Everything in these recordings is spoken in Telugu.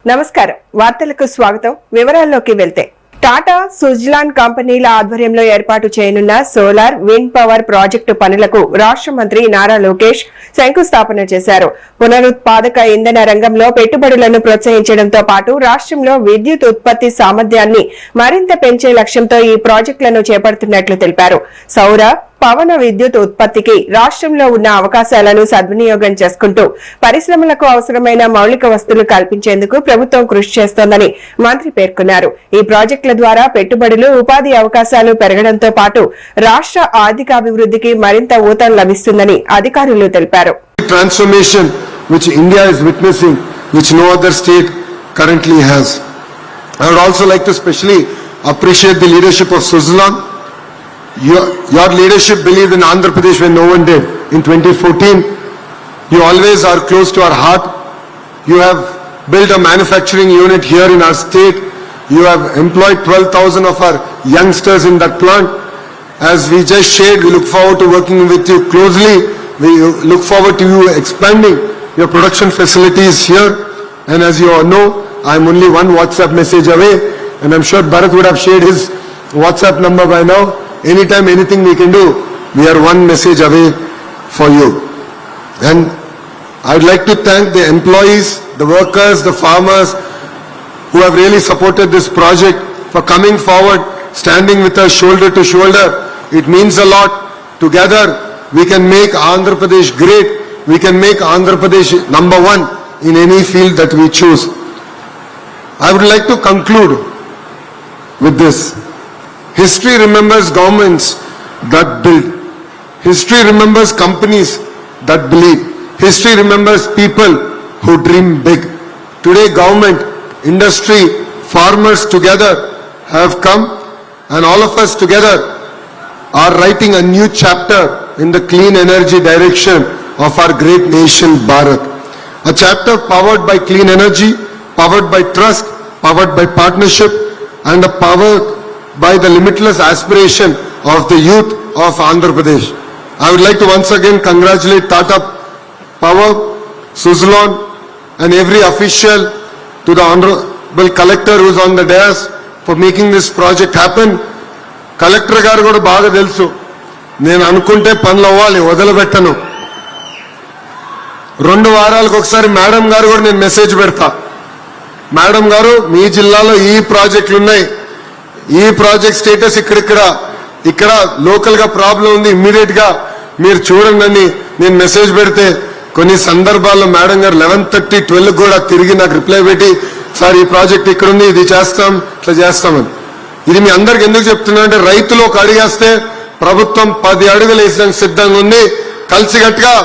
నమస్కారం వార్తలకు స్వాగతం వివరాల్లోకి వెళ్తే టాటా సుజ్లాన్ కంపెనీల ఆధ్వర్యంలో ఏర్పాటు చేయనున్న సోలార్ విండ్ పవర్ ప్రాజెక్టు పనులకు రాష్ట్ర మంత్రి నారా లోకేష్ శంకుస్థాపన చేశారు. పునరుత్పాదక ఇంధన రంగంలో పెట్టుబడులను ప్రోత్సహించడంతో పాటు రాష్ట్రంలో విద్యుత్ ఉత్పత్తి సామర్థ్యాన్ని మరింత పెంచే లక్ష్యంతో ఈ ప్రాజెక్టులను చేపడుతున్నట్లు తెలిపారు. సౌర పవన విద్యుత్ ఉత్పత్తికి రాష్ట్రంలో ఉన్న అవకాశాలను సద్వినియోగం చేసుకుంటూ పరిశ్రమలకు అవసరమైన మౌలిక వస్తువులు కల్పించేందుకు ప్రభుత్వం కృషి చేస్తోందని మంత్రి పేర్కొన్నారు. ఈ ప్రాజెక్టుల ద్వారా పెట్టుబడులు, ఉపాధి అవకాశాలు పెరగడంతో పాటు రాష్ట్ర ఆర్థికాభివృద్ధికి మరింత ఊతం లభిస్తుందని అధికారులు తెలిపారు. Transformation which India is witnessing, which no other state currently has. I would also like to specially appreciate the leadership of Suzlon. Your leadership believed in Andhra Pradesh when no one did. In 2014, you always are close to our heart. You have built a manufacturing unit here in our state. You have employed 12,000 of our youngsters in that plant. As we just shared, we look forward to working with you closely. We look forward to you expanding your production facilities here. And as you all know, I am only one WhatsApp message away. And I'm sure Bharat would have shared his WhatsApp number by now. Anytime, anything we can do, we are one message away for you. And I'd like to thank the employees, the workers, the farmers who have really supported this project for coming forward, standing with us shoulder to shoulder. It means a lot. Together, we can make Andhra Pradesh great. We can make Andhra Pradesh number one in any field that we choose. I would like to conclude with this. History remembers governments that build. History remembers companies that believe. History remembers people who dream big. Today, government, industry, farmers together have come, and all of us together are writing a new chapter in the clean energy direction of our great nation, Bharat. A chapter powered by clean energy, powered by trust, powered by partnership, and a power by the limitless aspiration of the youth of Andhra Pradesh. I would like to once again congratulate Tata Power, Suzlon, and every official, to the Honorable Collector who is on the dais for making this project happen. Collector garu kuda baga telusu nenu anukunte panlu avvali వదలబెట్టను. 2 వారాలకు ఒకసారి మేడం గారు కూడా నేను మెసేజ్ పెడతా. మేడం గారు మీ జిల్లాలో ఈ ప్రాజెక్టులు ఉన్నాయి, ఈ ప్రాజెక్ట్ స్టేటస్ ఇక్కడ లోకల్ గా ప్రాబ్లం ఉంది, ఇమ్మీడియట్ గా మీరు చూడండి అని నేను మెసేజ్ పెడితే కొన్ని సందర్భాల్లో మేడం గారు 11:30, 12 కూడా తిరిగి నాకు రిప్లై పెట్టి, సార్ ఈ ప్రాజెక్ట్ ఇక్కడ ఉంది, ఇది చేస్తాం, ఇట్లా చేస్తామని. ఇది మీ అందరికి ఎందుకు చెప్తున్నా అంటే, రైతులు ఒక అడుగేస్తే ప్రభుత్వం 10 అడుగులు వేసడానికి సిద్ధంగా ఉంది. కలిసికట్టుగా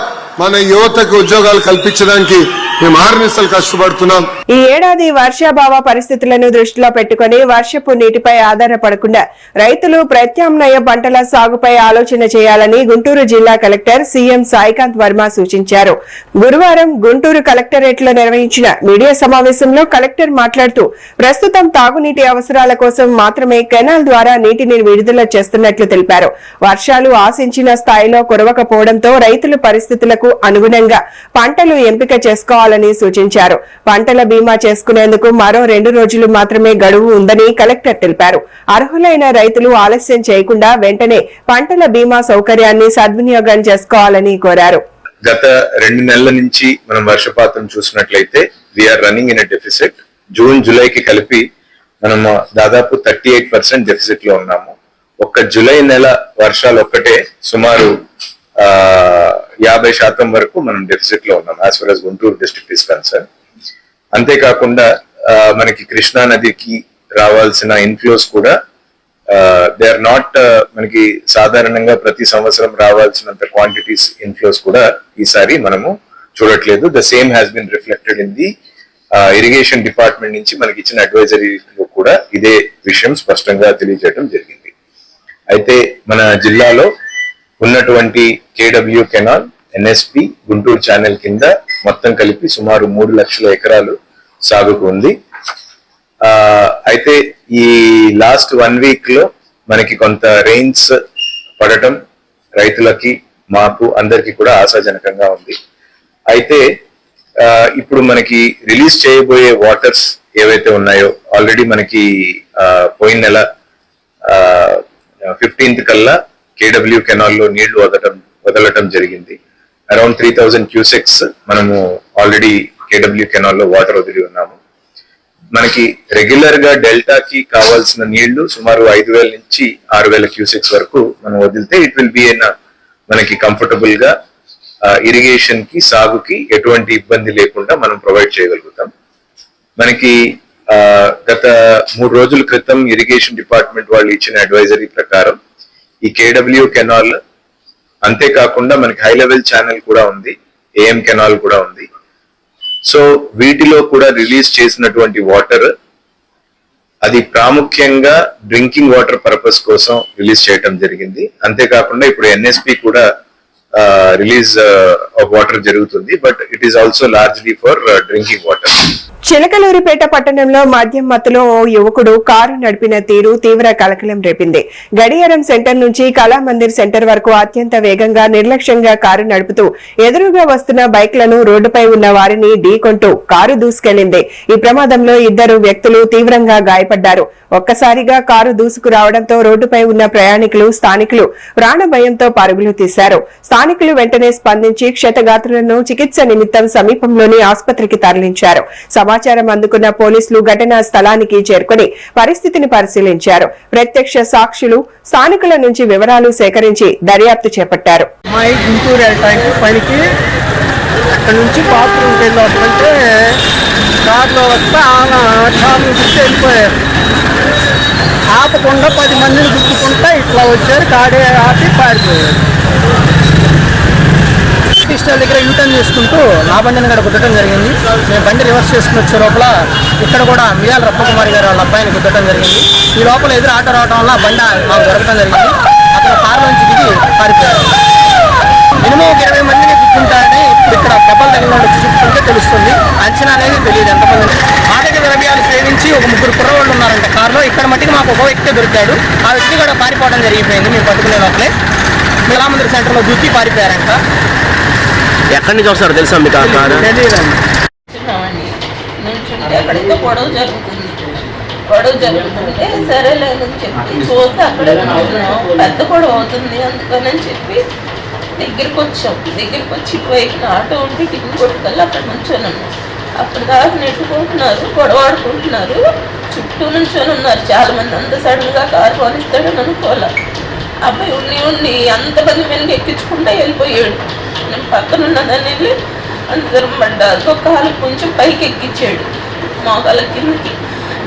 మన యువతకు ఉద్యోగాలు కల్పించడానికి మేము ఆర్నిసలు కష్టపడుతున్నాం. ఈ ఏడాది వర్షాభావ పరిస్థితులను దృష్టిలో పెట్టుకుని వర్షపు నీటిపై ఆధారపడకుండా రైతులు ప్రత్యామ్నాయ పంటల సాగుపై ఆలోచన చేయాలని గుంటూరు జిల్లా కలెక్టర్ సీఎం సాయికాంత్ వర్మ సూచించారు. గురువారం గుంటూరు కలెక్టరేట్ లో నిర్వహించిన మీడియా సమావేశంలో కలెక్టర్ మాట్లాడుతూ, ప్రస్తుతం తాగునీటి అవసరాల కోసం మాత్రమే కెనాల్ ద్వారా నీటిని విడుదల చేస్తున్నట్లు తెలిపారు. వర్షాలు ఆశించిన స్థాయిలో కురవకపోవడంతో రైతుల పరిస్థితులకు అనుగుణంగా పంటలు ఎంపిక చేసుకోవాలని సూచించారు. పంటల బీమా చేసుకునేందుకు మరో 2 రోజులు మాత్రమే గడువు ఉందని కలెక్టర్ తెలిపారు. అర్హులైన రైతులు ఆలస్యం చేయకుండా వెంటనే పంటల బీమా సౌకర్యాన్ని సద్వినియోగం చేసుకోవాలని కోరారు. గత 2 నెలల నుంచి మనం వర్షపాతం చూసినట్లయితే we're running in a deficit. June, జూలైకి కలిపి మనం దాదాపు 38% డెఫిసిట్ లో ఉన్నాము. ఒక్క జూలై నెల వర్షాలు ఒక్కటే సుమారు 50% వరకు మనం డెఫిసిట్ లో ఉన్నాం as for as Guntur district is concern. అంతేకాకుండా మనకి కృష్ణా నదికి రావాల్సిన ఇన్ఫ్లోస్ కూడా దే ఆర్ నాట్ మనకి సాధారణంగా ప్రతి సంవత్సరం రావాల్సినంత క్వాంటిటీస్ ఇన్ఫ్లోస్ కూడా ఈసారి మనము చూడట్లేదు. The same has been reflected in the irrigation department నుంచి మనకి ఇచ్చిన అడ్వైజరీలో కూడా ఇదే విషయం స్పష్టంగా తెలియజేయడం జరిగింది. అయితే మన జిల్లాలో ఉన్నటువంటి కేడబ్ల్యూ కెనాల్, ఎన్ఎస్పి, గుంటూరు ఛానల్ కింద మొత్తం కలిపి సుమారు 3 లక్షల ఎకరాలు సాగుకు ఉంది. అయితే ఈ లాస్ట్ 1 వీక్ లో మనకి కొంత రెయిన్స్ పడటం రైతులకి, మాకు అందరికి కూడా ఆశాజనకంగా ఉంది. అయితే ఇప్పుడు మనకి రిలీజ్ చేయబోయే వాటర్స్ ఏవైతే ఉన్నాయో ఆల్రెడీ మనకి పోయిన నెల 15th కల్లా కేడబ్ల్యూ కెనాల్ లో నీళ్లు వదలటం జరిగింది. అరౌండ్ 3000 క్యూసెక్స్ మనము ఆల్రెడీ కేడబ్ల్యూ కెనాల్ లో వాటర్ వదిలి ఉన్నాము. మనకి రెగ్యులర్ గా డెల్టాకి కావాల్సిన నీళ్లు సుమారు 5000 నుంచి 6000 క్యూసెక్స్ వరకు మనం వదిలితే ఇట్ విల్ బి మనకి కంఫర్టబుల్ గా ఇరిగేషన్ కి సాగుకి ఎటువంటి ఇబ్బంది లేకుండా మనం ప్రొవైడ్ చేయగలుగుతాం. మనకి గత 3 రోజుల క్రితం ఇరిగేషన్ డిపార్ట్మెంట్ వాళ్ళు ఇచ్చిన అడ్వైజరీ ప్రకారం ఈ కేడబ్ల్యూ కెనాల్ అంతేకాకుండా మనకి హై లెవెల్ ఛానల్ కూడా ఉంది, ఏఎం కెనాల్ కూడా ఉంది. సో వీటిలో కూడా రిలీజ్ చేసినటువంటి వాటర్ అది ప్రాముఖ్యంగా డ్రింకింగ్ వాటర్ పర్పస్ కోసం రిలీజ్ చేయడం జరిగింది. అంతేకాకుండా ఇప్పుడు ఎన్ఎస్పి కూడా రిలీజ్ ఆఫ్ వాటర్ జరుగుతుంది, but it is also largely for drinking water. Chilakaluripet పట్టణంలో మద్యం మత్తులో ఓ యువకుడు కారు నడిపిన తీరు తీవ్ర కలకలం రేపింది. గడియారం సెంటర్ నుంచి కళామందిర్ సెంటర్ వరకు అత్యంత వేగంగా నిర్లక్ష్యంగా కారు నడుపుతూ ఎదురుగా వస్తున్న బైక్లను రోడ్డుపై ఉన్న వారిని ఢీకొంటూ కారు దూసుకెళ్లింది. ఈ ప్రమాదంలో 2 వ్యక్తులు తీవ్రంగా గాయపడ్డారు. ఒక్కసారిగా కారు దూసుకురావడంతో రోడ్డుపై ఉన్న ప్రయాణికులు, స్థానికులు ప్రాణభయంతో పరుగులు తీశారు. స్థానికులు వెంటనే స్పందించి క్షతగాత్రులను చికిత్స నిమిత్తం సమీపంలోని ఆసుపత్రికి తరలించారు. సమాచారం అందుకున్న పోలీసులు ఘటనా స్థలానికి చేరుకుని పరిస్థితిని పరిశీలించారు. ప్రత్యక్ష సాక్షులు, స్థానికుల నుంచి వివరాలు సేకరించి దర్యాప్తు చేపట్టారు. అక్కడ నుంచి బాత్రూమ్కి వెళ్ళొస్తుంటే కార్లో వస్తే వెళ్ళిపోయారు. ఆపకుండా 10 మందిని గుర్తుకుంటా ఇట్లా వచ్చారు, కాడే ఆపి పారిపోయారు. స్టాల్ దగ్గర యూటర్న్ చేసుకుంటూ నా బండిని కూడా గుద్దటం జరిగింది. మేము బండి రివర్స్ చేసుకుని వచ్చే లోపల ఇక్కడ కూడా మియాల రత్నకుమారి గారు వాళ్ళ అబ్బాయిని గుద్దటం జరిగింది. ఈ లోపల ఎదురు ఆటో రావడం వల్ల బండి మాకు జరగడం జరిగింది. అతను కారు నుంచి దిగి పారిపోయారు. మినిమం 20 మందిని గుర్తుంటారని ఇప్పుడు ఇక్కడ దెబ్బలు తగిలిన వాళ్ళు చూసుకుంటే తెలుస్తుంది. అంచనా అనేది తెలియదు ఎంతమంది. మాదక ద్రవ్యాలు సేవించి ఒక 3 కుర్రవాళ్ళు ఉన్నారంట కారులో. ఇక్కడ మట్టికి మాకు ఒక వ్యక్తి దొరికాడు. ఆ వ్యక్తి కూడా పారిపోవడం జరిగిపోయింది. మేము పట్టుకునే లోపలే కళామందిర్ సెంటర్లో దూకి పారిపోయారంట. ఎక్కడి నుంచి వస్తారు తెలుసా మీకు? అక్కడైతే గొడవ జరుగుతుంటే సరేలేదని చెప్పి చూస్తే అక్కడే పెద్ద గొడవ అవుతుంది అందుకని చెప్పి దగ్గరికి వచ్చి పైకి ఆటో ఉంటే టిఫిన్ కొట్టుకెళ్ళి అక్కడ నుంచోనన్నా. అక్కడ దాకా నెట్టుకుంటున్నారు, గొడవ ఆడుకుంటున్నారు, చుట్టూ నుంచొని ఉన్నారు చాలా మంది. అంత సడన్ గా కారు కొనిస్తాడని అనుకోలే. అబ్బాయి ఉండి అంతమంది వెనక ఎక్కించుకుంటా వెళ్ళిపోయాడు. నేను పక్కన ఉన్నదాన్ని వెళ్ళి అంత దూరం పడ్డా. కాలు కొంచెం పైకి ఎక్కించాడు, మోకాల కిందకి.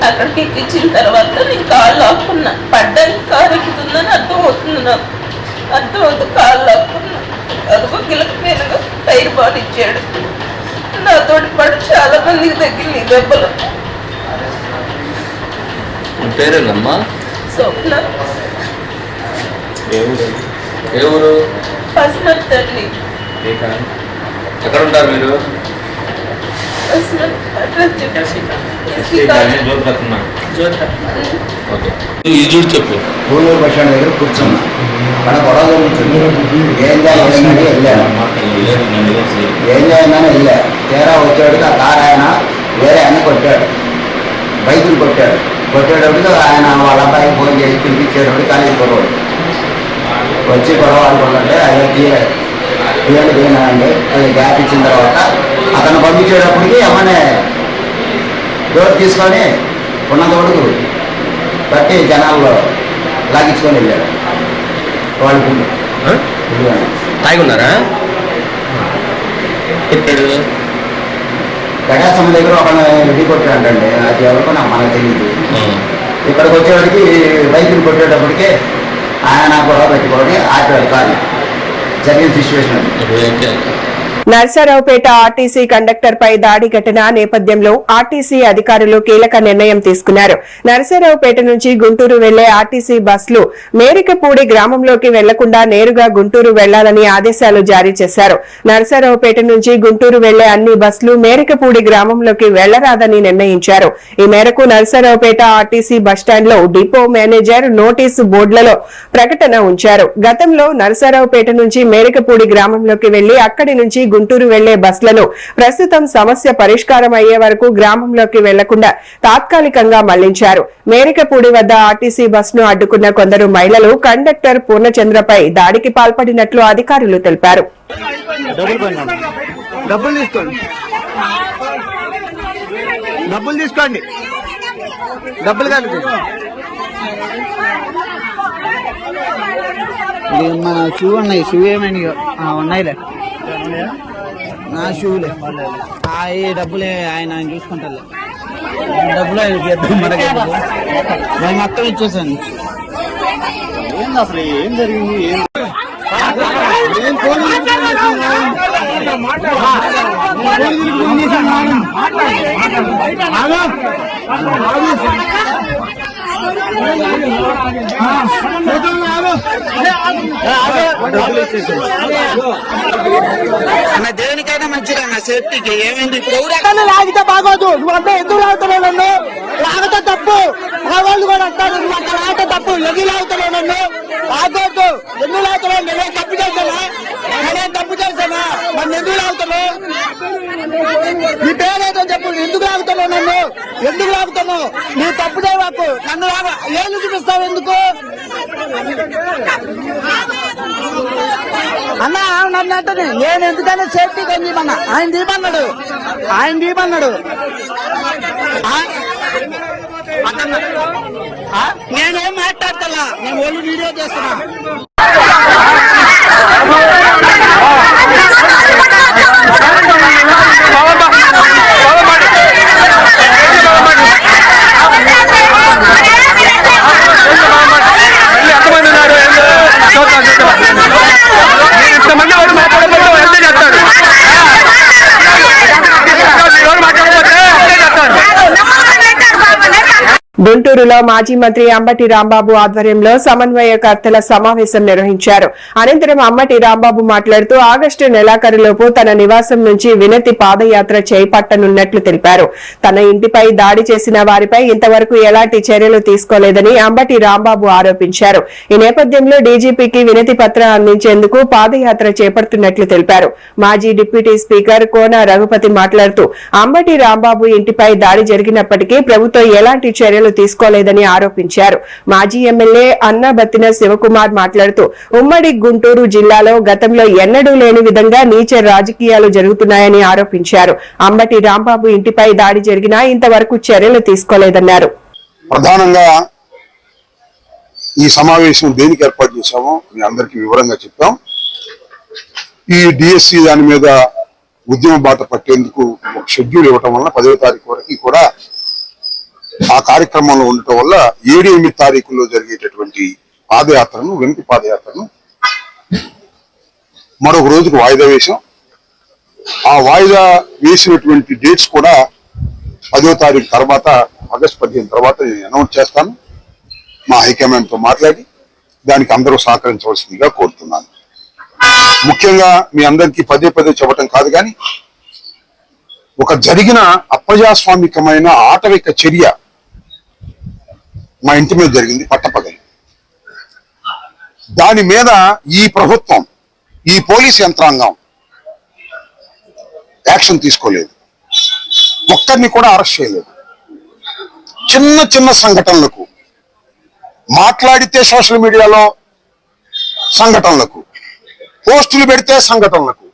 అక్కడికి ఎక్కించిన తర్వాత నేను కాళ్ళు లాక్కున్నా. పడ్డానికి కారు ఎక్కుతుందని అర్థం అవుతుంది నాకు. అర్థమవుతుంది కాళ్ళు లాక్కున్నా. అదిగో గిలకపోయినగా టైర్ బాల్ ఇచ్చాడు. నాతోటి పాటు చాలా మందికి తగ్గింది దెబ్బలు. పేరేనమ్మా? స్వప్న. ఎవరు? పసుమత్ తల్లి. ఎక్కడ ఉంటారు మీరు? చెప్పు. పూలూరు బస్ స్టాండ్ దగ్గర కూర్చున్నా. మన గొడవ జరుగుతుంది. ఏం చేయాలని వెళ్ళా. తీరా వచ్చేవాడికి ఆ కారు ఆయన వేరే ఆయన కొట్టాడు, బైకులు కొట్టేటప్పుడు ఆయన వాళ్ళ అబ్బాయికి ఫోన్ చేసి పిలిపించేటప్పుడు కాలేజీ కొడవాడు వచ్చి గొడవ ఆడుకుంటుంటే అదే తీయాలండి. గ్యాప్ ఇచ్చిన తర్వాత అతను పంపించేటప్పటికి అమ్మనే డోర్ తీసుకొని ఉన్నంత వరకు బట్టి జనాల్లో లాగించుకొని వెళ్ళాడు. వాళ్ళు తాగి ఉన్నారా? ప్రకాశం దగ్గర ఒక రెడీ కొట్టాడండి. అది ఎవరికో మనకు తెలియదు. ఇక్కడికి వచ్చేవాడికి బైకులు కొట్టేటప్పటికి ఆయన గొడవ పెట్టుకొని ఆపేవాడు కాదు. జరిగిన సిచ్యువేషన్. నర్సారావుపేట ఆర్టీసీ కండక్టర్ పై దాడి ఘటన నేపథ్యంలో ఆర్టీసీ అధికారులు కీలక నిర్ణయం తీసుకున్నారు. నర్సారావుపేట నుంచి గుంటూరు వెళ్లే ఆర్టీసీ బస్సులు మేరికపూడి గ్రామంలోకి వెళ్లకుండా నేరుగా గుంటూరు వెళ్లాలని ఆదేశాలు జారీ చేశారు. నర్సారావుపేట నుంచి గుంటూరు వెళ్లే అన్ని బస్సులు మేరికపూడి గ్రామంలోకి వెళ్లరాదని నిర్ణయించారు. ఈ మేరకు నర్సారావుపేట ఆర్టీసీ బస్టాండ్ లో డిపో మేనేజర్ నోటీసు బోర్డులలో ప్రకటన ఉంచారు. గతంలో నర్సారావుపేట నుంచి మేరికపూడి గ్రామంలోకి వెళ్లి అక్కడి నుంచి గుంటూరు వెళ్లే బస్సులను ప్రస్తుతం సమస్య పరిష్కారం అయ్యే వరకు గ్రామంలోకి వెళ్లకుండా తాత్కాలికంగా మళ్లించారు. మేరికపూడి వద్ద ఆర్టీసీ బస్సును అడ్డుకున్న కొందరు మహిళలు కండక్టర్ పూర్ణచంద్రపై దాడికి పాల్పడినట్లు అధికారులు తెలిపారు. డబ్బులు తీసుకోండి, డబ్బులు కాదు. మన షూ ఉన్నాయి, షూ ఏమైనా ఉన్నాయిలే, నా షూలే ఈ డబ్బులే ఆయన చూసుకుంటారు. డబ్బులు మనకి మొత్తం ఇచ్చేసాను. ఏంది అసలు ఏం జరిగింది? దేనికైనా మంచిగా నా సేఫ్టీకి ఏమైంది? లాగితే బాగోదు. నువ్వు అంటే ఎందుకు లాగుతున్నావు నన్ను? లాగితే తప్పు. మా వాళ్ళు కూడా అంటారు నువ్వు అక్కడ లాగితే తప్పు. ఎందుకు లాగుతున్నావు నన్ను? లాగొద్దు. ఎందుకు లాగుతున్నావు? నేనేం తప్పు చేశానా? నన్ను ఎందుకు లాగుతున్నావు? నీ పేరేదో చెప్పు. ఎందుకు లాగుతున్నావు నన్ను? ఎందుకు లాగుతున్నావు? నీ తప్పు చేయవాకు. నన్ను ఏళ్ళు చూపిస్తావు ఎందుకు? అన్న నన్ను అంటే నేను ఎందుకైనా సేఫ్టీ కొని తీయమన్నా. ఆయన దీపన్నాడు. నేనేం మాట్లాడతా, నేను ఓన్లీ వీడియో చేస్తున్నా. గుంటూరులో మాజీ మంత్రి అంబటి రాంబాబు ఆధ్వర్యంలో సమన్వయకర్తల సమావేశం నిర్వహించారు. అనంతరం అంబటి రాంబాబు మాట్లాడుతూ ఆగస్టు నెలాఖరులోపు తన నివాసం నుంచి వినతి పాదయాత్ర చేపట్టనున్నట్లు తెలిపారు. తన ఇంటిపై దాడి చేసిన వారిపై ఇంతవరకు ఎలాంటి చర్యలు తీసుకోలేదని అంబటి రాంబాబు ఆరోపించారు. ఈ నేపథ్యంలో డీజీపీకి వినతి పత్రం అందించేందుకు పాదయాత్ర చేపడుతున్నట్లు తెలిపారు. మాజీ డిప్యూటీ స్పీకర్ కోన రఘుపతి మాట్లాడుతూ అంబటి రాంబాబు ఇంటిపై దాడి జరిగినప్పటికీ ప్రభుత్వం ఎలాంటి చర్యలు తీసుకోలేదని ఆరోపించారు. మాజీ ఎమ్మెల్యే అన్నాబత్తిన శివకుమార్ మాట్లాడుతూ ఉమ్మడి గుంటూరు జిల్లాలో గతంలో ఎన్నడూ లేని విధంగా నీచ రాజకీయాలు జరుగుతున్నాయని ఆరోపించారు. అంబటి రాంబాబు ఇంటిపై దాడి జరిగినా ఇంతవరకు చర్యలు తీసుకోలేదన్నారు. ప్రధానంగా ఈ సమావేశం దేనికి ఏర్పాటు చేశామో మీ అందరికీ వివరంగా చెప్పాం. ఈ డిఎస్సి దాని మీద ఉద్యమ బాట పట్టేందుకు ఒక షెడ్యూల్ ఇవ్వటం వల్ల 10వ తారీఖు వరకు కూడా ఆ కార్యక్రమంలో ఉండటం వల్ల 7-8 తారీఖుల్లో జరిగేటటువంటి పాదయాత్రను, వినతి పాదయాత్రను మరొక రోజుకు వాయిదా వేశాం. ఆ వాయిదా వేసినటువంటి డేట్స్ కూడా 10వ తారీఖు తర్వాత, ఆగస్టు 15 తర్వాత నేను అనౌన్స్ చేస్తాను. మా హైకమాండ్ తో మాట్లాడి దానికి అందరూ సహకరించవలసిందిగా కోరుతున్నాను. ముఖ్యంగా మీ అందరికీ పదే చెప్పడం కాదు కానీ ఒక జరిగిన అప్రజాస్వామికమైన ఆటవిక చర్య మా ఇంటి మీద జరిగింది పట్టపగలి. దాని మీద ఈ ప్రభుత్వం, ఈ పోలీస్ యంత్రాంగం యాక్షన్ తీసుకోలేదు. ఒక్కరిని కూడా అరెస్ట్ చేయలేదు. చిన్న సంఘటనలకు, మాట్లాడితే సోషల్ మీడియాలో సంఘటనలకు, పోస్టులు పెడితే సంఘటనలకు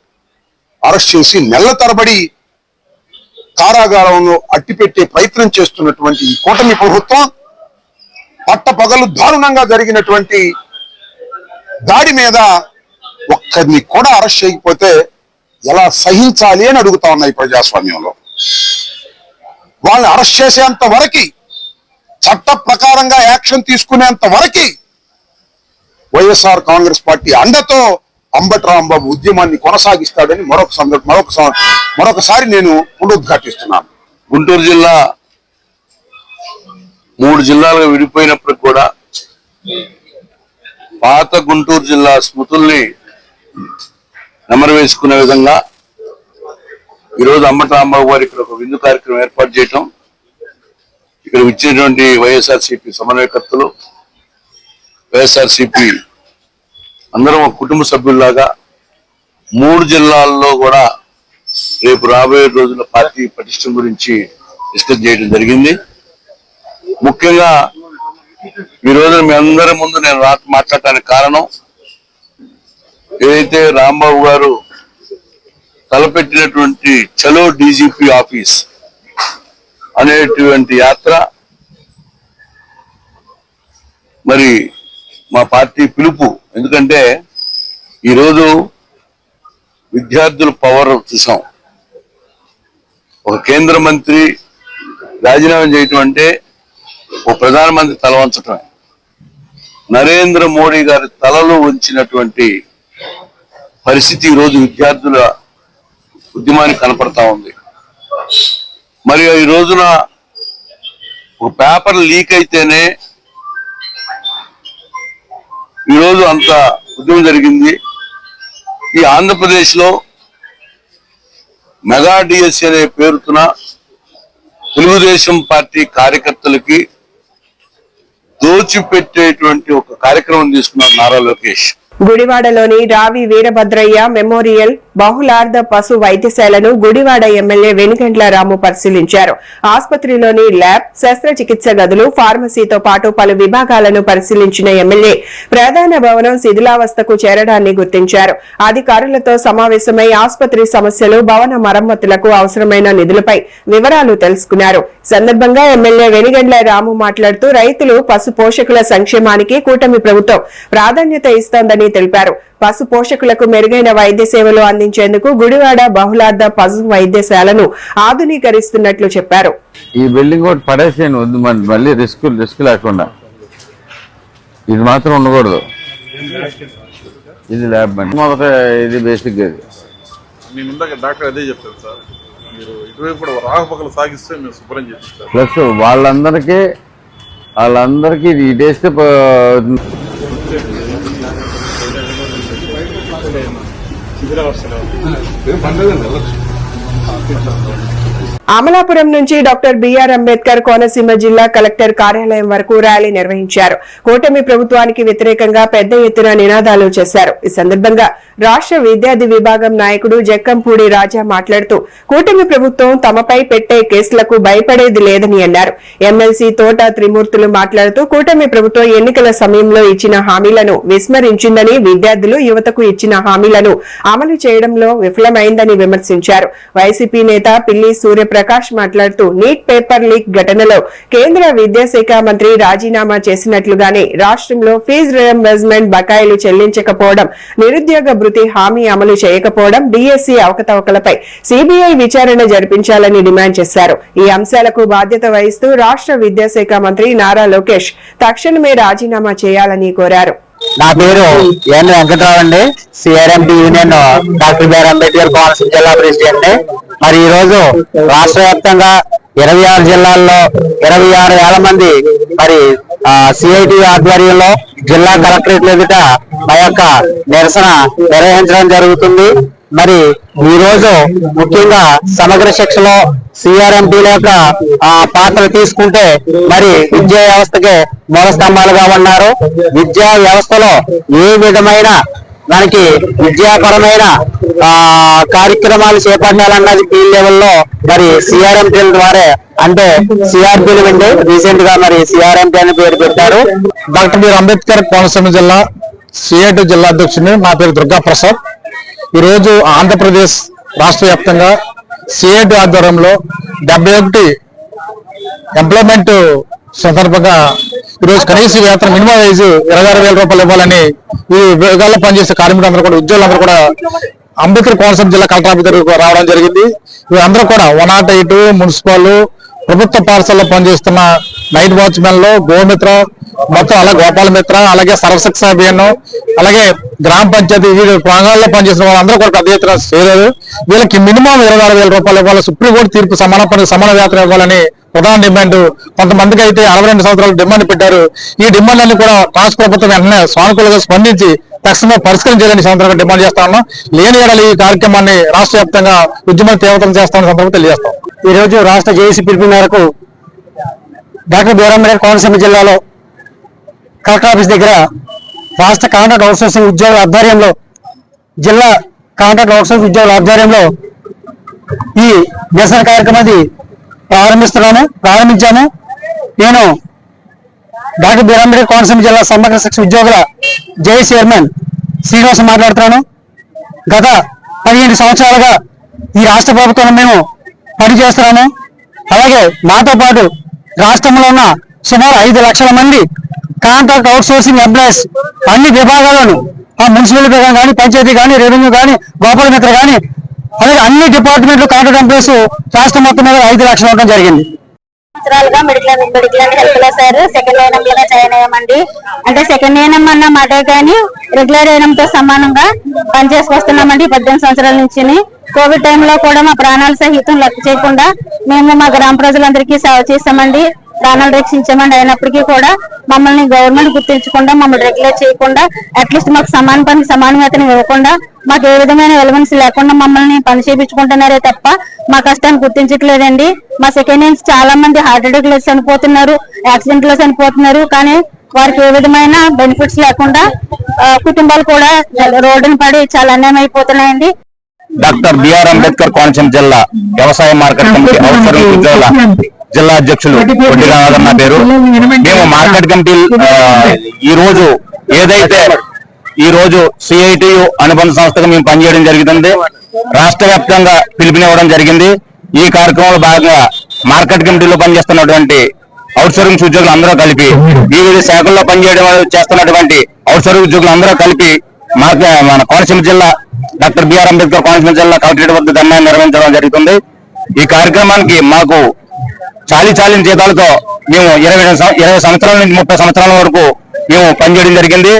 అరెస్ట్ చేసి నెలల తరబడి కారాగారంలో అట్టిపెట్టే ప్రయత్నం చేస్తున్నటువంటి ఈ కూటమి ప్రభుత్వం పట్టపగలు దారుణంగా జరిగినటువంటి దాడి మీద ఒక్కరిని కూడా అరెస్ట్ చేయకపోతే ఎలా సహించాలి అని అడుగుతా ఉన్నాయి. ప్రజాస్వామ్యంలో వాళ్ళని అరెస్ట్ చేసేంత వరకు, చట్ట ప్రకారంగా యాక్షన్ తీసుకునేంత వరకు వైఎస్ఆర్ కాంగ్రెస్ పార్టీ అండతో అంబటి రాంబాబు ఉద్యమాన్ని కొనసాగిస్తాడని మరొకసారి నేను పునరుద్ఘాటిస్తున్నాను. గుంటూరు జిల్లా 3 జిల్లాలుగా విడిపోయినప్పుడు కూడా పాత గుంటూరు జిల్లా స్మృతుల్ని నెమరు వేసుకునే విధంగా ఈరోజు అంబటి రాంబాబు గారు ఇక్కడ ఒక విందు కార్యక్రమం ఏర్పాటు చేయటం, ఇక్కడ ఇచ్చినటువంటి వైఎస్ఆర్సీపీ సమన్వయకర్తలు, వైఎస్ఆర్సీపీ అందరం ఒక కుటుంబ సభ్యుల్లాగా 3 జిల్లాల్లో కూడా రేపు రాబోయే రోజుల పార్టీ పటిష్టం గురించి డిస్కస్ చేయడం జరిగింది. ముఖ్యంగా ఈ రోజున మీ అందరి ముందు నేను మాట్లాడటానికి కారణం, ఏదైతే రాంబాబు గారు తలపెట్టినటువంటి చలో డీజీపీ ఆఫీస్ అనేటువంటి యాత్ర మరి మా పార్టీ పిలుపు. ఎందుకంటే ఈరోజు విద్యార్థుల పవర్ చూసాం. ఒక కేంద్ర మంత్రి రాజీనామా చేయటం అంటే ఒక ప్రధానమంత్రి తల వంచటమే. నరేంద్ర మోడీ గారి తలలో ఉంచినటువంటి పరిస్థితి ఈరోజు విద్యార్థుల ఉద్యమానికి కనపడతా ఉంది. మరి ఈ రోజున ఒక పేపర్ లీక్ అయితేనే ఈరోజు అంత ఉద్యమం జరిగింది. ఈ ఆంధ్రప్రదేశ్ లో మెగా డిఎస్సీ అనే పేరుతున్న తెలుగుదేశం పార్టీ కార్యకర్తలకి దోచిపెట్టేటువంటి ఒక కార్యక్రమం తీసుకున్నారు నారా లోకేష్. గుడివాడలోని రావి వీరభద్రయ్య మెమోరియల్ బహుళార్థ పశు వైద్యశాలను గుడివాడ ఎమ్మెల్యే వెనుగండ్ల రాము పరిశీలించారు. ఆసుపత్రిలోని ల్యాబ్, శస్త్రచికిత్స గదులు, ఫార్మసీతో పాటు పలు విభాగాలను పరిశీలించిన ఎమ్మెల్యే ప్రధాన భవనం శిథిలావస్థకు చేరడాన్ని గుర్తించారు. అధికారులతో సమావేశమై ఆసుపత్రి సమస్యలు, భవన మరమ్మతులకు అవసరమైన నిధులపై వివరాలు తెలుసుకున్నారు. సందర్భంగా ఎమ్మెల్యే వెనుగండ్ల రాము మాట్లాడుతూ రైతులు, పశు పోషకుల సంక్షేమానికి కూటమి ప్రభుత్వం ప్రాధాన్యత ఇస్తోందని తెలిపారు. పశు పోషకులకు మెరుగైన వైద్య సేవలు అందించేందుకు గుడివాడ బహుళార్థ పశు వైద్యశాలను ఆధునీకరిస్తున్నట్లు చెప్పారు. ఈ బిల్డింగ్ ఒకటి పడేసేయండి, వద్దు మళ్ళీ రిస్క్ లేకుండా. ఇది మాత్రం ఉండకూడదు. ఇది ల్యాబ్ అండి, మొదట ఇది బేసిక్. మీ ముందుగా డాక్టర్ అదే చెప్తారు సార్, మీరు ఇటువైపు కూడా రాకపోకలు సాగిస్తే మేము శుభ్రం చేపిస్తాం. ప్లస్ వాళ్ళందరికీ ఇది ఇటేస్తే అమలాపురం నుంచి డాక్టర్ బిఆర్ అంబేద్కర్ కోనసీమ జిల్లా కలెక్టర్ కార్యాలయం వరకు ర్యాలీ నిర్వహించారు. కూటమి ప్రభుత్వానికి వ్యతిరేకంగా పెద్ద ఎత్తున నినాదాలు చేశారు. ఈ సందర్భంగా రాష్ట్ర విద్యార్థి విభాగం నాయకుడు జక్కంపూడి రాజా మాట్లాడుతూ కూటమి ప్రభుత్వం తమపై పెట్టే కేసులకు భయపడేది లేదని అన్నారు. ఎమ్మెల్సీ తోట త్రిమూర్తులు మాట్లాడుతూ కూటమి ప్రభుత్వం ఎన్నికల సమయంలో ఇచ్చిన హామీలను విస్మరించిందని, విద్యార్థులు, యువతకు ఇచ్చిన హామీలను అమలు చేయడంలో విఫలమైందని విమర్శించారు. వైసీపీ నేత పిల్లి సూర్యప్రకాష్ మాట్లాడుతూ నీట్ పేపర్ లీక్ ఘటనలో కేంద్ర విద్యాశాఖ మంత్రి రాజీనామా చేసినట్లుగానే రాష్ట్రంలో ఫీజు రియంబర్స్మెంట్ బకాయిలు చెల్లించకపోవడం, నిరుద్యోగ భృతి హామీ అమలు చేయకపోవడం, డిఎస్సీ అవకతవకలపై సిబిఐ విచారణ జరిపించాలని డిమాండ్ చేశారు. ఈ అంశాలకు బాధ్యత వహిస్తూ రాష్ట్ర విద్యాశాఖ మంత్రి నారా లోకేష్ తక్షణమే రాజీనామా చేయాలని కోరారు. నా పేరు ఎన్ వెంకటరావు అండి, CRMP union doctor BR Ambedkar Konaseema జిల్లా ప్రెసిడెంట్. మరి ఈ రోజు రాష్ట్ర వ్యాప్తంగా 26 జిల్లాల్లో 26,000 మంది మరి సిఐటి ఆధ్వర్యంలో జిల్లా కలెక్టరేట్ ఎదుట మా యొక్క నిరసన నిర్వహించడం జరుగుతుంది. మరి ఈ రోజు ముఖ్యంగా సమగ్ర శిక్షలో సిఆర్ఎంపీల యొక్క పాత్ర తీసుకుంటే మరి విద్యా వ్యవస్థకి మూల స్తంభాలుగా ఉన్నారు. విద్యా వ్యవస్థలో ఏ విధమైన మనకి విద్యాపరమైన కార్యక్రమాలు చేపట్టాలన్నది ఫీల్డ్ లెవెల్లో మరి సిఆర్ఎంపీల ద్వారా, అంటే సిఆర్పీలు అండి, రీసెంట్ గా మరి సిఆర్ఎంపీ అని పేరు పెట్టారు. డాక్టర్ బిఆర్ అంబేద్కర్ కోనసీమ జిల్లా సిఐటి జిల్లా అధ్యక్షుడిని. నా పేరు దుర్గా ప్రసాద్. ఈరోజు ఆంధ్రప్రదేశ్ రాష్ట్ర వ్యాప్తంగా సిఐటి ఆధ్వర్యంలో 71 ఎంప్లాయ్మెంట్ సందర్భంగా ఈరోజు కనీస వేతన మినిమం వేజ్ 26,000 రూపాయలు ఇవ్వాలని ఈ విభాగాల్లో పనిచేసే కార్మికులందరూ కూడా, ఉద్యోగులందరూ కూడా అంబేద్కర్ కోనసీమ జిల్లా కలెక్టర్ ఆఫీస్ దగ్గరకు రావడం జరిగింది. వీరందరూ కూడా 108 మున్సిపల్, ప్రభుత్వ పాఠశాలలో పనిచేస్తున్న నైట్ వాచ్మెన్లు, గోమిత్ర, మొత్తం అలాగే గోపాల మిత్ర, అలాగే సర్వశిక్ష అభియాన్, అలాగే గ్రామ పంచాయతీ వీడి ప్రాంగాల్లో పనిచేసిన వాళ్ళందరూ కూడా పెద్ద ఎత్తున చేయలేదు. వీళ్ళకి మినిమం 26,000 రూపాయలు ఇవ్వాలి, సుప్రీంకోర్టు తీర్పు సమాన పని సమాన వేతనం ఇవ్వాలని ప్రధాన డిమాండ్. కొంతమందికి అయితే 62 సంవత్సరాలు డిమాండ్ పెట్టారు. ఈ డిమాండ్ అన్ని కూడా రాష్ట్ర ప్రభుత్వం వెంటనే సానుకూలంగా స్పందించి తక్షణమే పరిష్కరించాలని సందర్భంగా డిమాండ్ చేస్తా ఉన్నాం. లేని ఏడాది ఈ కార్యక్రమాన్ని రాష్ట్ర వ్యాప్తంగా ఉద్యమం తీవ్రతరం చేస్తామని సందర్భంగా తెలియజేస్తాం. ఈ రోజు రాష్ట్ర జేఏసీ పిలుపు మేరకు డాక్టర్ బిఆర్ అంబేద్కర్ కోనసీమ జిల్లాలో కలెక్టర్ ఆఫీస్ దగ్గర రాష్ట్ర కాంట్రాక్ట్ అవుట్సోర్సింగ్ ఉద్యోగుల ఆధ్వర్యంలో జిల్లా కాంట్రాక్ట్ అవుట్సోర్స్ ఉద్యోగుల ఆధ్వర్యంలో ఈ నిరసన కార్యక్రమాన్ని ప్రారంభించాము. నేను డాక్టర్ బిఆర్ అంబేద్కర్ కోనసీమ జిల్లా సమగ్ర శిక్ష ఉద్యోగుల జే చైర్మన్ శ్రీనివాస్ మాట్లాడుతున్నాను. గత 15 సంవత్సరాలుగా ఈ రాష్ట్ర ప్రభుత్వంలో మేము పనిచేస్తున్నాము. అలాగే మాతో పాటు రాష్ట్రంలో ఉన్న సుమారు 5 లక్షల మంది కాంట్రాక్ట్ అవుట్సోర్సింగ్ ఎంప్లాయీస్ అన్ని విభాగాలను, ఆ మున్సిపల్ విభాగం కానీ, పంచాయతీ కానీ, రెవెన్యూ కానీ, గోపాల మిత్ర కానీ, అలాగే అన్ని డిపార్ట్మెంట్లు కాంట్రాక్ట్ ఎంప్లాయీస్ రాష్ట్రం మొత్తం మీద 5 లక్షలు ఉండడం జరిగింది. సంవత్సరాలుగా మెడికల్ హెల్త్ లో సార్ సెకండ్ ఏఎన్ఎం లోనే జాయిన్ అయ్యామండి. అంటే సెకండ్ ఏఎన్ఎం అన్న మాట కానీ రెగ్యులర్ ఏఎన్ఎం తో సమానంగా పనిచేసుకొస్తున్నామండి 18 సంవత్సరాల నుంచి. కోవిడ్ టైంలో కూడా మా ప్రాణాలు సహితం లెక్క చేయకుండా మేము మా గ్రామ ప్రజలందరికీ సేవ చేసామండి, ప్రాణాలు రక్షించామండి. అయినప్పటికీ కూడా మమ్మల్ని గవర్నమెంట్ గుర్తించకుండా, మమ్మల్ని రెగ్యులేట్ చేయకుండా, అట్లీస్ట్ మాకు సమాన పని సమాన వేతనం ఇవ్వకుండా, మాకు ఏ విధమైన ఎలిమెంట్స్ లేకుండా మమ్మల్ని పని చేయించుకుంటున్నారే తప్ప మా కష్టాన్ని గుర్తించట్లేదండి. మా సెకండ్ హ్యాండ్స్ చాలా మంది హార్ట్ అటాక్ లో చనిపోతున్నారు, యాక్సిడెంట్ లో చనిపోతున్నారు. కానీ వారికి ఏ విధమైన బెనిఫిట్స్ లేకుండా కుటుంబాలు కూడా రోడ్డున పడి చాలా అన్యాయం అయిపోతున్నాయండి. డాక్టర్ బిఆర్ అంబేద్కర్ కోనసీమ జిల్లా వ్యవసాయ మార్కెట్ కమిటీ అవసరం ఉద్యోగుల జిల్లా అధ్యక్షులు కొద్దిరాజన్న పేరు. మేము మార్కెట్ కమిటీ ఈ రోజు సిఐటియు అనుబంధ సంస్థగా మేము పనిచేయడం జరుగుతుంది. రాష్ట్ర వ్యాప్తంగా పిలుపునివ్వడం జరిగింది. ఈ కార్యక్రమంలో భాగంగా మార్కెట్ కమిటీలో పనిచేస్తున్నటువంటి అవుట్సోర్సింగ్ ఉద్యోగులు అందరూ కలిపి, వివిధ శాఖల్లో పనిచేయడం చేస్తున్నటువంటి అవుట్సోర్సింగ్ ఉద్యోగులు అందరూ కలిపి మన కోనసీమ జిల్లా డాక్టర్ బిఆర్ అంబేద్కర్ కోనసీమ జిల్లా కలెక్టరేట్ వద్ద ధర్నాన్ని నిర్వహించడం జరుగుతుంది. ఈ కార్యక్రమానికి మాకు చాలీన జీతాలతో మేము 20 సంవత్సరాల నుంచి 30 సంవత్సరాల వరకు మేము పనిచేయడం జరిగింది.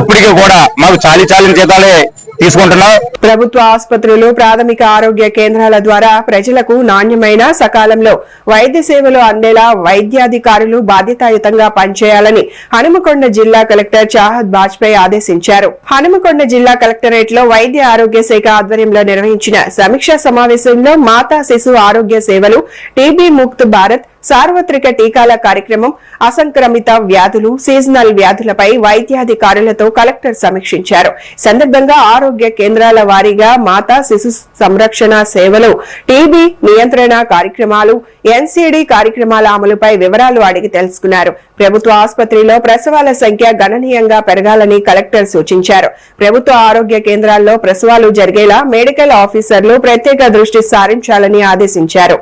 ఇప్పటికీ కూడా మాకు చాలీన జీతాలే తీసుకుంటున్నాం. ప్రభుత్వ ఆసుపత్రులు, ప్రాథమిక ఆరోగ్య కేంద్రాల ద్వారా ప్రజలకు నాణ్యమైన సకాలంలో వైద్య సేవలు అందేలా వైద్యాధికారులు బాధ్యతాయుతంగా పనిచేయాలని హనుమకొండ జిల్లా కలెక్టర్ చాహద్ బాజ్పేయి ఆదేశించారు. హనుమకొండ జిల్లా కలెక్టరేట్ లో వైద్య ఆరోగ్య శాఖ ఆధ్వర్యంలో నిర్వహించిన సమీక్షా సమావేశంలో మాతా శిశు ఆరోగ్య సేవలు, టీబీ ముక్త్ భారత్, సార్వత్రిక టీకాల కార్యక్రమం, అసంక్రమిత వ్యాధులు, సీజనల్ వ్యాధులపై వైద్యాధికారులతో కలెక్టర్ సమీక్షించారు. సందర్భంగా ఆరోగ్య కేంద్రాల వారీగా మాతా శిశు సంరక్షణ సేవలు, టీబీ నియంత్రణ కార్యక్రమాలు, ఎన్సీడీ కార్యక్రమాల అమలుపై వివరాలు అడిగి తెలుసుకున్నారు. ప్రభుత్వ ఆసుపత్రిలో ప్రసవాల సంఖ్య గణనీయంగా పెరగాలని కలెక్టర్ సూచించారు. ప్రభుత్వ ఆరోగ్య కేంద్రాల్లో ప్రసవాలు జరిగేలా మెడికల్ ఆఫీసర్లు ప్రత్యేక దృష్టి సారించాలని ఆదేశించారు.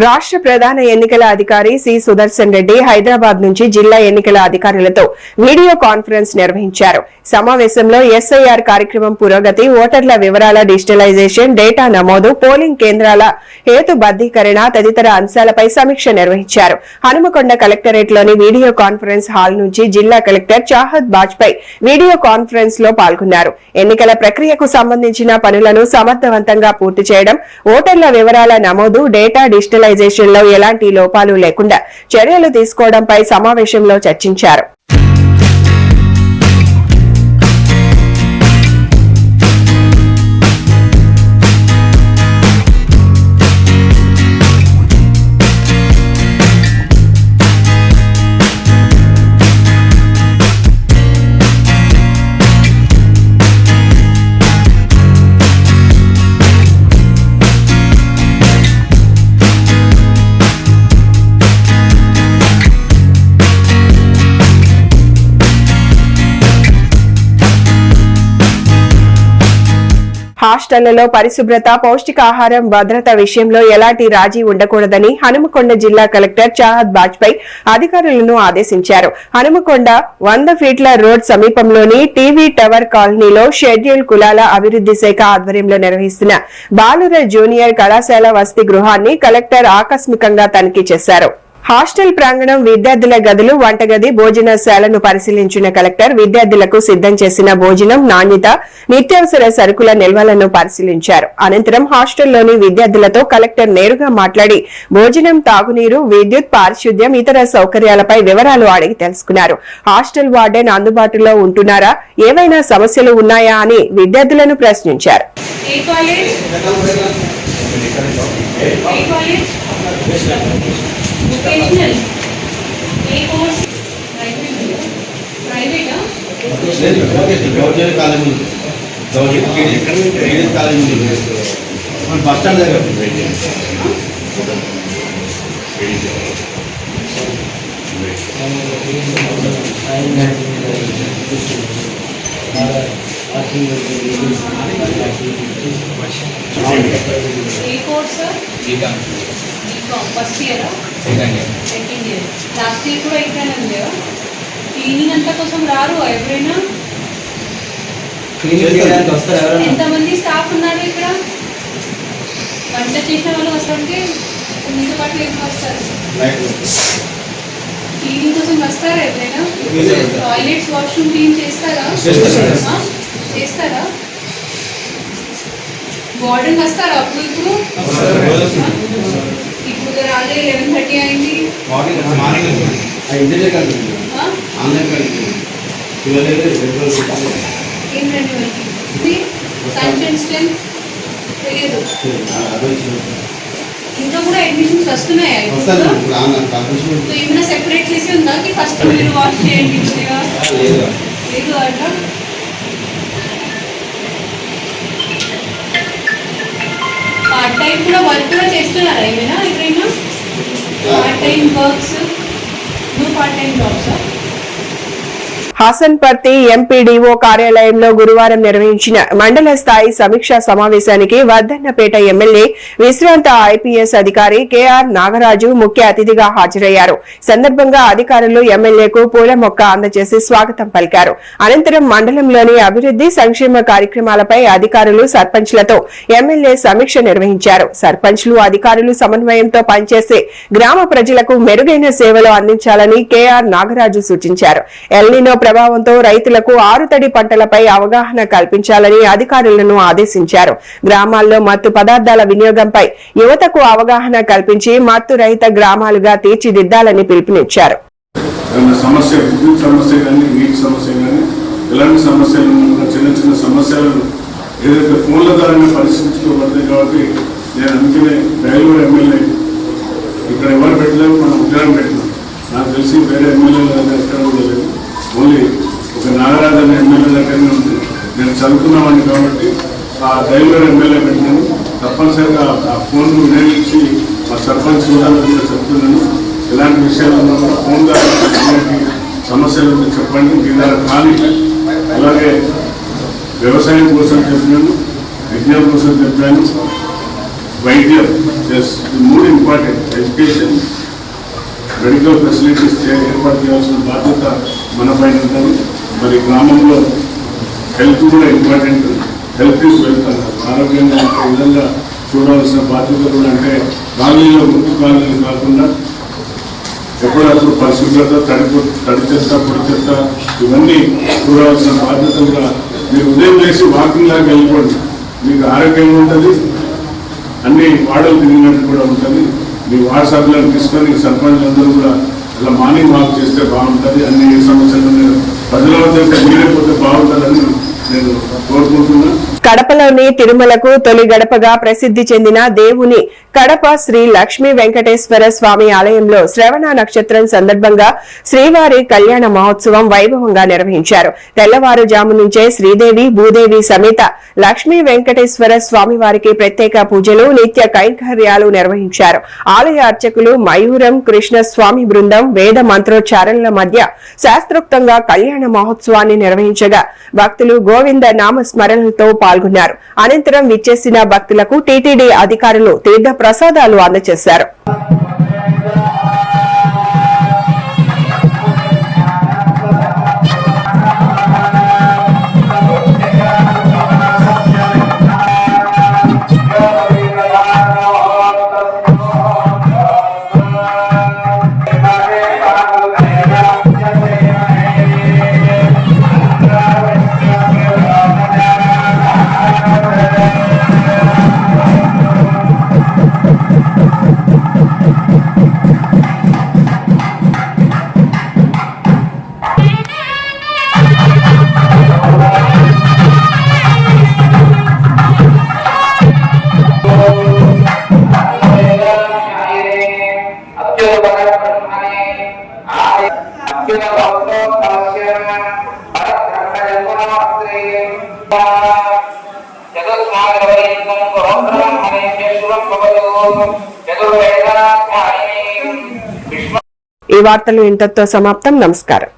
రాష్ట్ర ప్రధాన ఎన్నికల అధికారి సి సుదర్శన్ రెడ్డి హైదరాబాద్ నుంచి జిల్లా ఎన్నికల అధికారులతో వీడియో కాన్ఫరెన్స్ నిర్వహించారు. సమావేశంలో ఎస్ఐఆర్ కార్యక్రమం పురోగతి, ఓటర్ల వివరాల డిజిటలైజేషన్, డేటా నమోదు, పోలింగ్ కేంద్రాల హేతుబద్దీకరణ తదితర అంశాలపై సమీక్ష నిర్వహించారు. హనుమకొండ కలెక్టరేట్ లోని వీడియో కాన్ఫరెన్స్ హాల్ నుంచి జిల్లా collector Chahad Bajpai video conference లో పాల్గొన్నారు. ఎన్నికల ప్రక్రియకు సంబంధించిన పనులను సమర్థవంతంగా పూర్తి చేయడం, ఓటర్ల వివరాల నమోదు, డేటా డిజిటలైజేషన్ లో ఎలాంటి లోపాలు లేకుండా చర్యలు తీసుకోవడంపై సమావేశంలో చర్చించారు. హాస్టళ్లలో పరిశుభ్రత, పౌష్టికాహారం, భద్రత విషయంలో ఎలాంటి రాజీ ఉండకూడదని హనుమకొండ జిల్లా కలెక్టర్ చాహద్ బాజ్పేయి అధికారులను ఆదేశించారు. హనుమకొండ 100 ఫీట్ల రోడ్ సమీపంలోని టీవీ టవర్ కాలనీలో షెడ్యూల్ కులాల అభివృద్ధి శాఖ ఆధ్వర్యంలో నిర్వహిస్తున్న బాలుర జూనియర్ కళాశాల వసతి గృహాన్ని కలెక్టర్ ఆకస్మికంగా తనిఖీ చేశారు. హాస్టల్ ప్రాంగణం, విద్యార్థుల గదులు, వంటగది, భోజనశాలను పరిశీలించిన కలెక్టర్ విద్యార్థులకు సిద్ధం చేసిన భోజనం నాణ్యత, నిత్యావసర సరుకుల నిల్వలను పరిశీలించారు. అనంతరం హాస్టల్లోని విద్యార్థులతో కలెక్టర్ నేరుగా మాట్లాడి భోజనం, తాగునీరు, విద్యుత్, పారిశుద్ధ్యం, ఇతర సౌకర్యాలపై వివరాలు అడిగి తెలుసుకున్నారు. హాస్టల్ వార్డెన్ అందుబాటులో ఉంటున్నారా, ఏవైనా సమస్యలు ఉన్నాయా అని విద్యార్థులను ప్రశ్నించారు. బస్ స్టాండ్ దగ్గర first year second year last year కూడా ఎక్కడైనా ఉందేవా? క్లీనింగ్ అంతా కోసం రారు ఎవరైనా? ఎంతమంది స్టాఫ్ ఉన్నారు ఇక్కడ? వంట చేసిన వాళ్ళు వస్తుంటే మీతో పాటు ఏం వస్తారు? క్లీనింగ్ కోసం వస్తారా ఎవరైనా? టాయిలెట్స్, వాష్రూమ్ క్లీన్ చేస్తారా? చేస్తారా? వార్డెన్ వస్తారా అప్పుడు? ఇప్పుడు రాలే 11:30 అయింది. ఇంట్లో కూడా అడ్మిషన్స్ వస్తున్నాయా? ఏమైనా సెపరేట్ చేసి ఉందా ఫస్ట్ మీరు వాష్ చేయండి? లేదు అట్లా. పార్ట్ టైం కూడా వర్క్ కూడా చేస్తున్నారా ఏమైనా? ఎవరైనా part time works, no part time jobs? Hasanparthy MPDO కార్యాలయంలో గురువారం నిర్వహించిన మండల స్థాయి సమీక్షా సమావేశానికి వర్ధన్నపేట ఎమ్మెల్యే విశ్రాంత ఐపీఎస్ అధికారి కెఆర్ నాగరాజు ముఖ్య అతిథిగా హాజరయ్యారు. సందర్భంగా అధికారులు ఎమ్మెల్యేకు పూల మొక్క అందజేసి స్వాగతం పలికారు. అనంతరం మండలంలోని అభివృద్ది సంక్షేమ కార్యక్రమాలపై అధికారులు, సర్పంచ్లతో ఎమ్మెల్యే సమీక్ష నిర్వహించారు. సర్పంచ్లు, అధికారులు సమన్వయంతో పనిచేసే గ్రామ ప్రజలకు మెరుగైన సేవలు అందించాలని కెఆర్ నాగరాజు సూచించారు. ఎల్నినో ప్రభావంతో రైతులకు ఆరుతడి పంటలపై అవగాహన కల్పించాలని అధికారులను ఆదేశించారు. గ్రామాల్లో మత్తు పదార్థాల వినియోగంపై యువతకు అవగాహన కల్పించి మత్తు రహిత గ్రామాలుగా తీర్చిదిద్దాలని పిలుపునిచ్చారు. సమస్య, విద్యుత్ సమస్య కానీ, నీటి సమస్య కానీ, ఎలాంటి సమస్యలు, చిన్న చిన్న సమస్యలను ఏదైతే ఫోన్ల ద్వారా పరిశీలించుకోబడతాయి. కాబట్టి నేను అందుకనే రైల్వే ఎమ్మెల్యే ఇక్కడ ఎవరు పెట్టలేము, మనం ఉద్యోగం పెట్టినాం. నాకు తెలిసి వేరే ఎమ్మెల్యేల దగ్గర ఎక్కడ కూడా లేదు. ఓన్లీ ఒక నాగరాజు అనే ఎమ్మెల్యే దగ్గరనే ఉంది. నేను చదువుకున్నామని కాబట్టి ఆ రైల్వే ఎమ్మెల్యే పెట్టినాను. తప్పనిసరిగా ఆ ఫోన్ వినియోగించి మా సర్పంచ్ కూడా చెప్తున్నాను. ఎలాంటి విషయాలు ఉన్నా కూడా ఫోన్ ద్వారా సమస్యలు చెప్పండి, మీ ద్వారా కానీ. అలాగే వ్యవసాయం కోసం చెప్పినాను, విజ్ఞానం కోసం చెప్పాను, వైద్యం, మూడు ఇంపార్టెంట్. ఎడ్యుకేషన్, మెడికల్ ఫెసిలిటీస్ ఏర్పాటు చేయాల్సిన బాధ్యత మన పైన ఉంటుంది. మరి గ్రామంలో హెల్త్ కూడా ఇంపార్టెంట్. హెల్త్ ఈజ్ వెల్త్ అన్నారు. ఆరోగ్యంగా ఉండే విధంగా చూడాల్సిన బాధ్యత కూడా, అంటే కాలనీలో గుర్తు కాలనీలు కాకుండా ఎప్పుడప్పుడు పరిశుభ్రత, తడి చెత్త, పొడి చెత్త ఇవన్నీ చూడాల్సిన బాధ్యత కూడా. మీరు ఉదయం చేసి వాకింగ్ లాగా వెళ్ళిపోండి, మీకు ఆరోగ్యంగా ఉంటుంది, అన్ని వాడలు తిరిగినట్టు కూడా ఉంటుంది. మీ వార్డ్ సభ్యులను తీసుకొని సర్పంచ్లందరూ కూడా ఇలా మార్నింగ్ వాక్ చేస్తే బాగుంటుంది. అన్ని సమస్యలు ప్రజల వద్ద మీరైపోతే బాగుంటుందని నేను కోరుకుంటున్నాను. కడపలోని తిరుమలకు తొలి గడపగా ప్రసిద్ధి చెందిన దేవుని కడప శ్రీ లక్ష్మీ వెంకటేశ్వర స్వామి ఆలయంలో శ్రవణ నక్షత్రం సందర్భంగా శ్రీవారి కళ్యాణ మహోత్సవం వైభవంగా నిర్వహించారు. తెల్లవారుజాము నుంచే శ్రీదేవి, భూదేవి సమేత లక్ష్మీ వెంకటేశ్వర స్వామి వారికి ప్రత్యేక పూజలు, నిత్య కైంకర్యాలు నిర్వహించారు. ఆలయ అర్చకులు మయూరం కృష్ణ స్వామి బృందం వేద మంత్రోచ్చారణల మధ్య శాస్త్రోక్తంగా కళ్యాణ మహోత్సవాన్ని నిర్వహించగా భక్తులు గోవింద నామ స్మరణలతో పాల్గొన్నారు. అనంతరం విచ్చేసిన భక్తులకు టీటీడీ అధికారులు తీర్థ ప్రసాదాలు అందజేశారు. ఈ వార్తలు ఇంతటితో సమాప్తం. నమస్కారం.